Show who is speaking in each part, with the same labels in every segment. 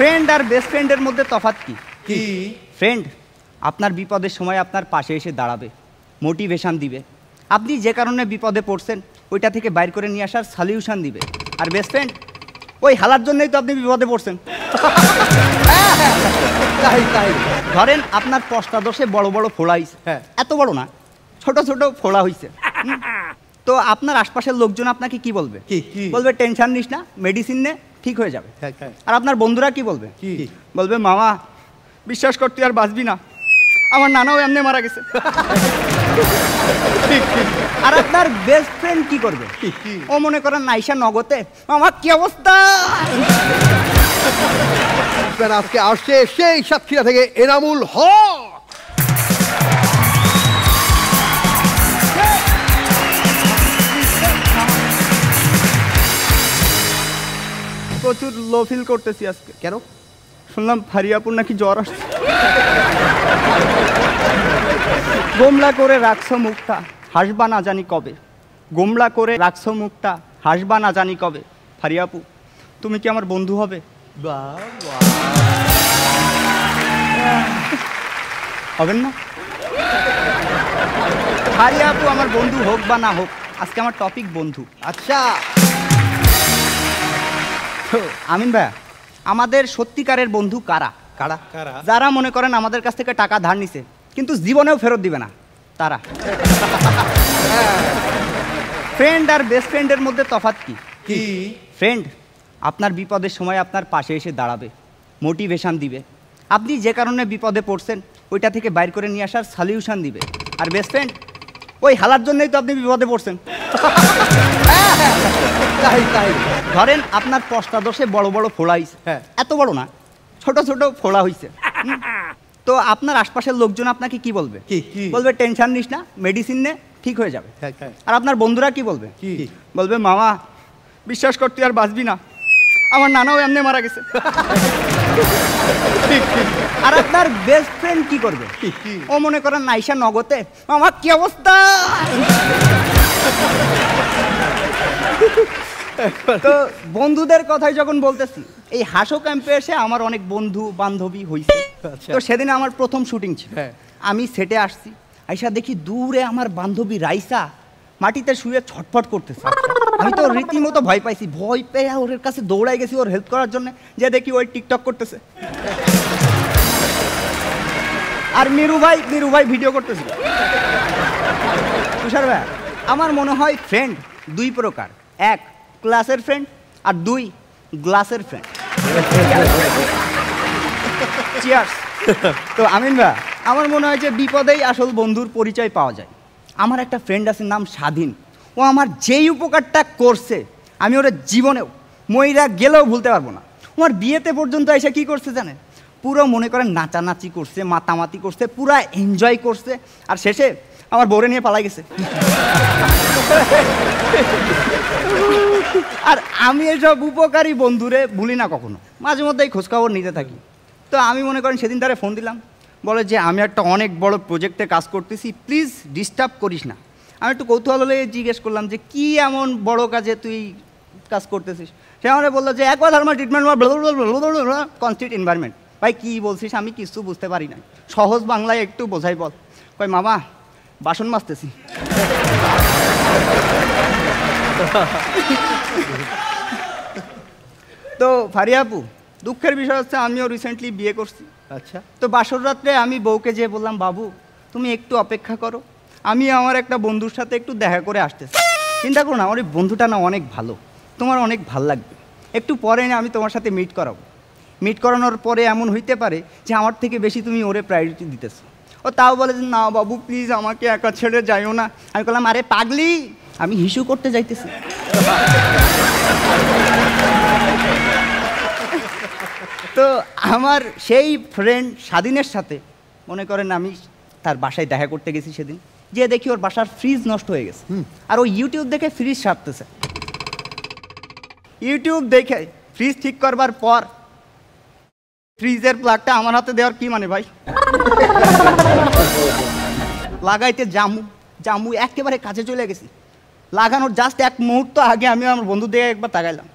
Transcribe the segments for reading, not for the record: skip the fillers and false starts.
Speaker 1: Friend আর best ফ্রেন্ডের মধ্যে তফাৎ কি? কি ফ্রেন্ড আপনার বিপদের সময় আপনার পাশে এসে দাঁড়াবে, মোটিভেশন দিবে, আপনি যে কারণে বিপদে পড়ছেন ওইটা থেকে বাইর করে নিয়ে আসার সলিউশন দিবে। আর বেস্ট ফ্রেন্ড ওই হালার জন্যই তো আপনি বিপদে পড়ছেন। ধরেন আপনার পশ্চাদশে বড় বড় ফোড়া হয়েছে, এত বড় না, ছোট ছোট ফোড়া হয়েছে, তো আপনার আশপাশের লোকজন আপনাকে কি বলবে? বলবে টেনশন নিস না, মেডিসিন নে, ঠিক হয়ে যাবে। আর আপনার বন্ধুরা কি বলবে? বলবে মামা বিশ্বাস করতে আর বাঁচবি না, আমার নানাও এমনি মারা গেছে। আর আপনার বেস্ট ফ্রেন্ড কি করবে? ও মনে করেন নাইসা নগদে আমার কি অবস্থা।
Speaker 2: আজকে আসছে সেই সাতক্ষীরা থেকে এনামুল হক।
Speaker 1: প্রচুর লো ফিল করতেছি আজকে।
Speaker 2: কেন?
Speaker 1: শুনলাম ফারিয়াপুর নাকি জ্বর আসছে। গোমলা করে রাখছো মুখটা, হাসবা না জানি কবে। গোমলা করে রাখছো মুখটা, হাসবা না জানি কবে। ফারিয়াপু তুমি কি আমার বন্ধু হবে? হবেন না? ফারিয়াপু আমার বন্ধু হোক বা না হোক, আজকে আমার টপিক বন্ধু।
Speaker 2: আচ্ছা
Speaker 1: আমিন ভাইয়া, আমাদের সত্যিকারের বন্ধু কারা?
Speaker 2: কারা?
Speaker 1: যারা মনে করেন আমাদের কাছ থেকে টাকা ধার নিছে কিন্তু জীবনেও ফেরত দিবে না, তারা। ফ্রেন্ড আর বেস্ট ফ্রেন্ডের মধ্যে তফাৎ কি? কি ফ্রেন্ড আপনার বিপদের সময় আপনার পাশে এসে দাঁড়াবে, মোটিভেশন দিবে, আপনি যে কারণে বিপদে পড়ছেন ওইটা থেকে বাইর করে নিয়ে আসার সলিউশন দিবে। আর বেস্ট ফ্রেন্ড ওই হালার জন্যই তো আপনি বিপদে পড়ছেন। ধরেন আপনার পশ্চাদশে বড় বড় ফোড়া হয়েছে, এত বড় না, ছোট ছোট ফোড়া হয়েছে, তো আপনার আশপাশের লোকজন আপনাকে কি বলবে? বলবে টেনশন নিস না, মেডিসিন নে, ঠিক হয়ে যাবে। আর আপনার বন্ধুরা কি বলবে? বলবে মামা বিশ্বাস করতে আর বাঁচবি না, আমার নানাও এমনি মারা গেছে। আর আপনার বেস্ট ফ্রেন্ড কি করবে? ও মনে করেন নাইসা নগদে আমার কি অবস্থা। তো বন্ধুদের কথাই যখন বলতেছি, এই হাসো ক্যাম্পে এসে আমার অনেক বন্ধু বান্ধবী হয়েছে। তো সেদিন আমার প্রথম শুটিং ছিল, আমি সেটে আসছি, আইসা দেখি দূরে আমার বান্ধবী রাইসা মাটিতে শুয়ে ছটফট করতেছে। আমি তো রীতিমতো ভয় পাইছি, ভয় পেয়ে ওর কাছে দৌড়াই গেছি ওর হেল্প করার জন্য, যে দেখি ওই টিকটক করতেছে। আর মিরু ভাই ভিডিও করতেছিল। তুষার ভাই, আমার মনে হয় ফ্রেন্ড দুই প্রকার, এক ক্লাসের ফ্রেন্ড আর দুই গ্লাসের ফ্রেন্ড। চিয়ার্স। তো আমিন ভাই, আমার মনে হয় যে বিপদেই আসল বন্ধুর পরিচয় পাওয়া যায়। আমার একটা ফ্রেন্ড আছে নাম স্বাধীন, ও আমার যেই উপকারটা করছে আমি ওর জীবনেও মইরা গেলেও ভুলতে পারবো না। আমার বিয়েতে পর্যন্ত এসে কি করছে জানেন? পুরো মনে করেন নাচানাচি করছে, মাতামাতি করছে, পুরা এনজয় করছে, আর শেষে আমার বউরে নিয়ে পালাই গেছে। আর আমি এসব উপকারী বন্ধুরে ভুলি না কখনো, মাঝে মধ্যেই খোঁজখবর নিতে থাকি। তো আমি মনে করেন সেদিন তারে ফোন দিলাম, বলে যে আমি একটা অনেক বড় প্রজেক্টে কাজ করতেছি, প্লিজ ডিস্টার্ব করিস না। আমি একটু কৌতূহল হলে জিজ্ঞেস করলাম যে কি এমন বড় কাজে তুই কাজ করতেছিস? সে আমাকে বললো যে একবার থার্মাল ট্রিটমেন্ট কনস্ট্রিক্ট এনভায়রনমেন্ট। ভাই কী বলছিস? আমি কিছু বুঝতে পারি না, সহজ বাংলায় একটু বোঝাই বল। কয় মামা বাসন মাজতেছি। তো ফারিয়াপু, দুঃখের বিষয় হচ্ছে আমিও রিসেন্টলি বিয়ে করছি।
Speaker 2: আচ্ছা।
Speaker 1: তো বাসর রাত্রে আমি বউকে যেয়ে বললাম, বাবু তুমি একটু অপেক্ষা করো, আমি আমার একটা বন্ধুর সাথে একটু দেখা করে আসতেছি। চিন্তা করো না, আমার এই বন্ধুটা না অনেক ভালো, তোমার অনেক ভাল লাগবে, একটু পরে না আমি তোমার সাথে মিট করাবো। মিট করানোর পরে এমন হইতে পারে যে আমার থেকে বেশি তুমি ওরে প্রায়োরিটি দিতেছো। ও তাও বলে যে না বাবু প্লিজ আমাকে একা ছেড়ে যাইও না। আমি বললাম আরে পাগলি, আমি হিসু করতে যাইতেছি। তো আমার সেই ফ্রেন্ড স্বাধীনের সাথে মনে করেন আমি তার বাসায় দেখা করতে গেছি সেদিন, যে দেখি ওর বাসার ফ্রিজ নষ্ট হয়ে গেছে, আর ও ইউটিউব দেখে ফ্রিজ সারতেছে। ইউটিউব দেখে ফ্রিজ ঠিক করবার পর ফ্রিজের প্লাগটা আমার হাতে দেওয়ার কি মানে ভাই? লাগাইতে জামু একেবারে কাছে চলে গেছি, লাগানোর জাস্ট এক মুহূর্ত আগে আমি আমার বন্ধু দিয়ে একবার তাকাইলাম,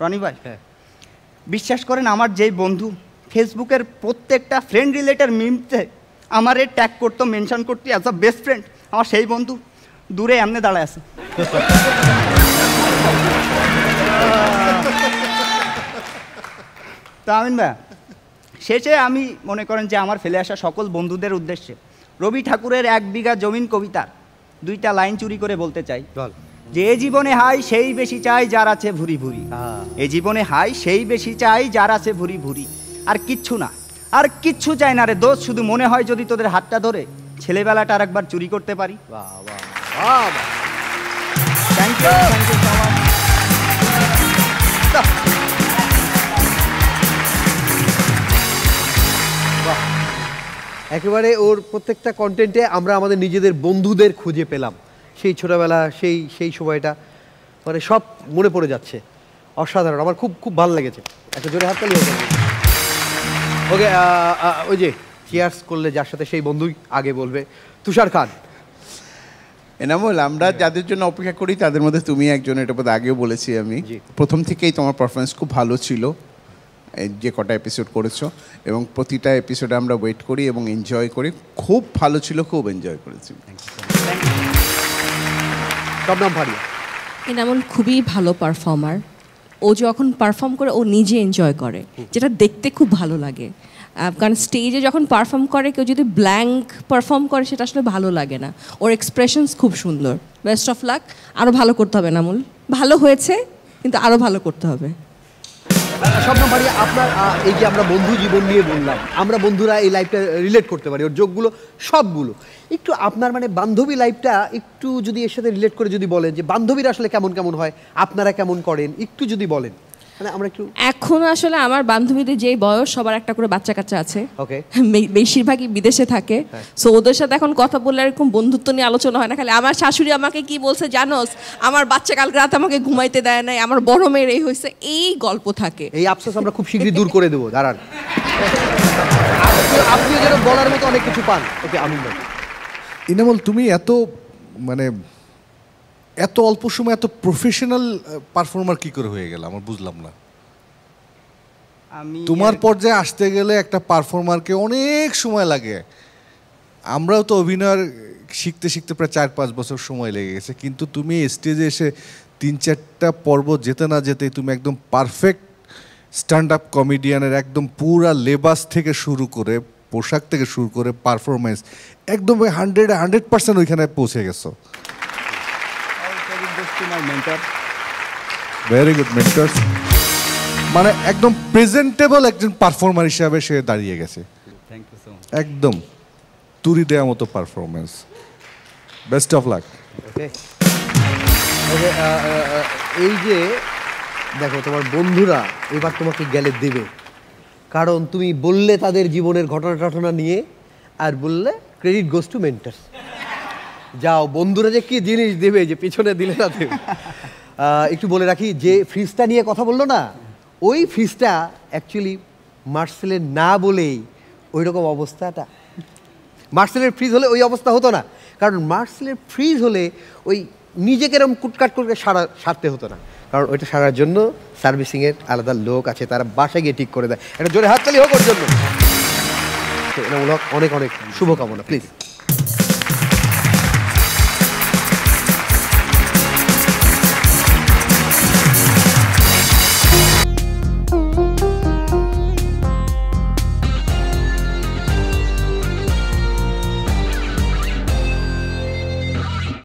Speaker 1: রনি ভাই বিশ্বাস করেন আমার যেই বন্ধু ফেসবুকের প্রত্যেকটা ফ্রেন্ড রিলেটেড মিমতে আমারে ট্যাগ করতো, মেনশন করতো অ্যাজ আ বেস্ট ফ্রেন্ড, আমার সেই বন্ধু দূরে এমনি দাঁড়ায় আছে। তা আমিন ভাই, শেষে আমি মনে করেন যে আমার ফেলে আসা সকল বন্ধুদের উদ্দেশ্যে রবি ঠাকুরের 1 বিঘা জমিন কবিতার 2টা লাইন চুরি করে বলতে চাই যে এ জীবনে হাই সেই বেশি চাই যার আছে ভুরি ভুরি, এ জীবনে হাই সেই বেশি চাই যার আছে ভুরি ভুরি, আর কিচ্ছু না, আর কিচ্ছু চাই না রে দোষ, শুধু মনে হয় যদি তোদের হাতটা ধরে ছেলেবেলাটা আর একবার চুরি করতে পারি। থ্যাংক ইউ
Speaker 2: একেবারে ওর প্রত্যেকটা কন্টেন্টে আমরা আমাদের নিজেদের বন্ধুদের খুঁজে পেলাম, সেই ছোটবেলা, সেই সময়টা মানে সব মনে পড়ে যাচ্ছে। অসাধারণ, আমার খুব খুব ভালো লেগেছে। একটা জোরে হাততালি হতো। ওকে, ওই যে চিয়ার্স করলে যার সাথে সেই বন্ধুই আগে বলবে। তুষার খান।
Speaker 3: এনামুল, আমরা যাদের জন্য অপেক্ষা করি তাদের মধ্যে তুমি একজন, এটা বোধহয় আগেও বলেছি আমি। প্রথম থেকেই তোমার পারফরমেন্স খুব ভালো ছিল, যে কটা এপিসোড করেছো, এবং প্রতিটা এপিসোডে আমরা ওয়েট করি এবং এনজয় করি। খুব ভালো ছিল, খুব এনজয় করেছি।
Speaker 2: শবনম ফারিয়া।
Speaker 4: এনামুল খুবই ভালো পারফর্মার। ও যখন পারফর্ম করে ও নিজে এনজয় করে, যেটা দেখতে খুব ভালো লাগে। কারণ স্টেজে যখন পারফর্ম করে কেউ যদি ব্ল্যাঙ্ক পারফর্ম করে সেটা আসলে ভালো লাগে না। ওর এক্সপ্রেশনস খুব সুন্দর। বেস্ট অফ লাক, আরও ভালো করতে হবে এনামুল। ভালো হয়েছে কিন্তু আরও ভালো করতে হবে।
Speaker 2: শবনম ফারিয়া, আপনার এই যে আমরা বন্ধু জীবন নিয়ে বললাম, আমরা বন্ধুরা এই লাইফটা রিলেট করতে পারি, ওর যোগগুলো সবগুলো। একটু আপনার মানে বান্ধবী লাইফটা একটু যদি এর সাথে রিলেট করে যদি বলেন যে বান্ধবীরা আসলে কেমন কেমন হয়, আপনারা কেমন করেন, একটু যদি বলেন। মানে আমরা একটু
Speaker 4: এখন আসলে আমার বান্ধবীদের যেই বয়স, সবার একটা করে বাচ্চা কাচ্চা আছে।
Speaker 2: ওকে,
Speaker 4: বেশিরভাগই বিদেশে থাকে। সো ওদের সাথে এখন কথা বললে এরকম বন্ধুত্ব নিয়ে আলোচনা হয় না। খালি আমার শাশুড়ি আমাকে কি বলছে জানোস, আমার বাচ্চা কালকে রাত আমাকে ঘুমাইতে দেয় নাই, আমার বড় মেয়ের এই হয়েছে, এই গল্প থাকে।
Speaker 2: এই আফসোস আমরা খুব শীঘ্রই দূর করে দেবো, দাঁড়ান। আপনিও যেন বলার মতো অনেক কিছু পান। ওকে, আমিন ভাই।
Speaker 5: ইনামুল, তুমি এত অল্প সময় এত প্রফেশনাল পারফর্মার কি করে হয়ে গেল, আমার বুঝলাম না। তোমার পর্যায়ে আসতে গেলে একটা পারফর্মারকে অনেক সময় লাগে। আমরাও তো অভিনয় শিখতে শিখতে প্রায় 4-5 বছর সময় লেগে গেছে, কিন্তু তুমি স্টেজে এসে 3-4টা পর্ব যেতে না যেতেই তুমি একদম পারফেক্ট স্ট্যান্ড আপ কমেডিয়ানের একদম পুরা লেবাস থেকে শুরু করে, পোশাক থেকে শুরু করে পারফরমেন্স একদম 100% ওইখানে পৌঁছে গেছো। Very good mentor. মানে একদম প্রেজেন্টেবল একজন পারফর্মার হিসাবে সে দাঁড়িয়ে গেছে। একদম তুরি দেওয়ার মতো performance. Best of luck.
Speaker 2: Okay, এই যে দেখো তোমার বন্ধুরা এবার তোমাকে গেলে দেবে, কারণ তুমি বললে তাদের জীবনের ঘটনা নিয়ে, আর বললে ক্রেডিট গোস টু মেন্টার্স। যাও, বন্ধুরা যে কি জিনিস দেবে যে পিছনে দিলে না দেবে। একটু বলে রাখি, যে ফ্রিজটা নিয়ে কথা বললো না, ওই ফ্রিজটা অ্যাকচুয়ালি মার্সেলের না বলেই ওই রকম অবস্থাটা। মার্সেলের ফ্রিজ হলে ওই অবস্থা হতো না, কারণ মার্সেলের ফ্রিজ হলে ওই নিজেকে এরকম কুটকাট করে সারতে হতো না, কারণ ওইটা সারার জন্য সার্ভিসিংয়ের আলাদা লোক আছে, তারা বাসায় গিয়ে ঠিক করে দেয়। এটা জোরে হাততালি হোক ওর জন্য। অনেক অনেক শুভকামনা, প্লিজ।